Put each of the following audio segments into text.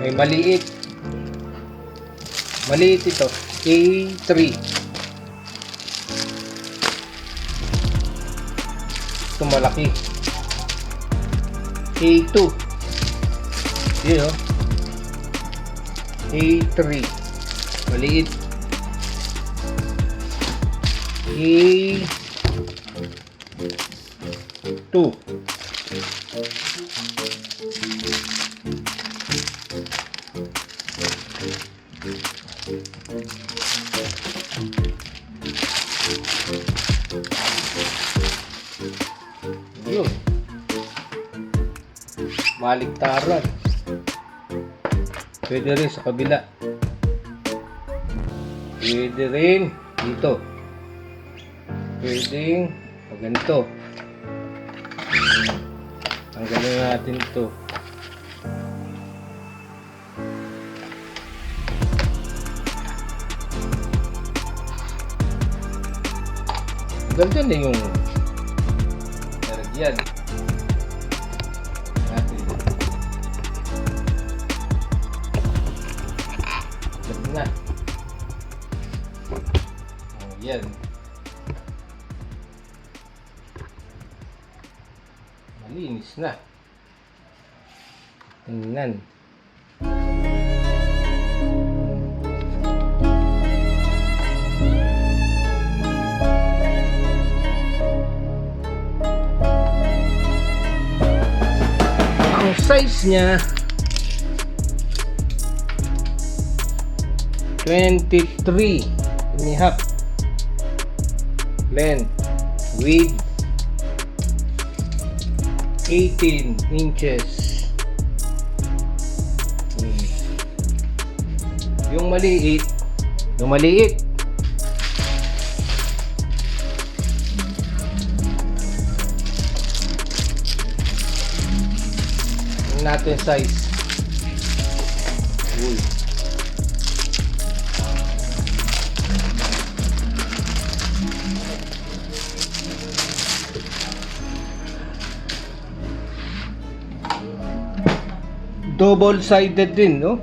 May maliit. Maliit ito. A3. Ito malaki. A2. Yun o. A3. Maliit. A2. Yun. Maligtaran. Pwede rin sa kabila. Pwede rin dito. Pwedeng ganito. Tanggalin natin ito. Ganda na yung naragyan natin. Ganda na. Yan. Malinis na. Tingnan. Ang size niya 23.5 length, width 18 inches. Yung maliit, yung natin size. Uy. Double-sided din, no?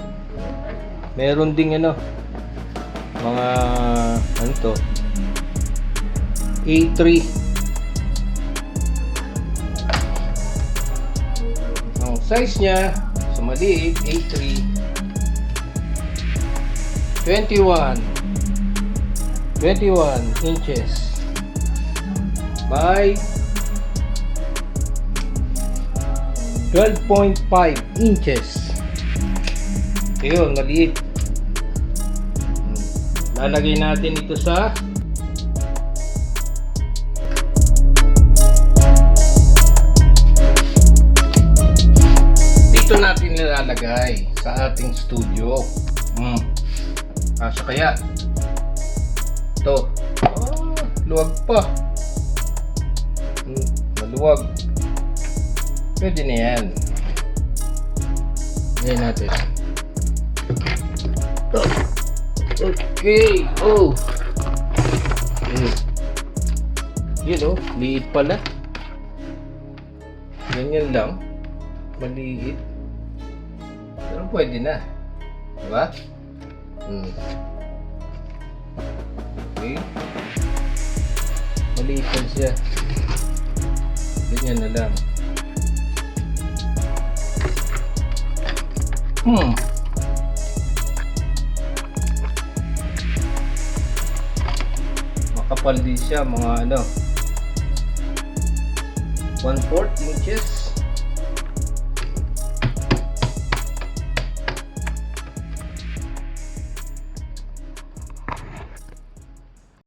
Meron ding ano, mga ano to, A3. Ang size niya sa maliit, A3, 21 inches by 12.5 inches. Ayun, maliit. Lalagay natin ito sa dito natin nilalagay sa ating studio. Kasya kaya ito. Luwag pa. Maluwag. Pwede na yan. Ngayon natin. Okay. Oh. Yun oh. Liit pala. Ganyan lang. Maliit. Pero pwede na. Diba? Okay. Maliit pa siya. Ganyan na lang. Makapal din siya, mga ano 1/4 inches.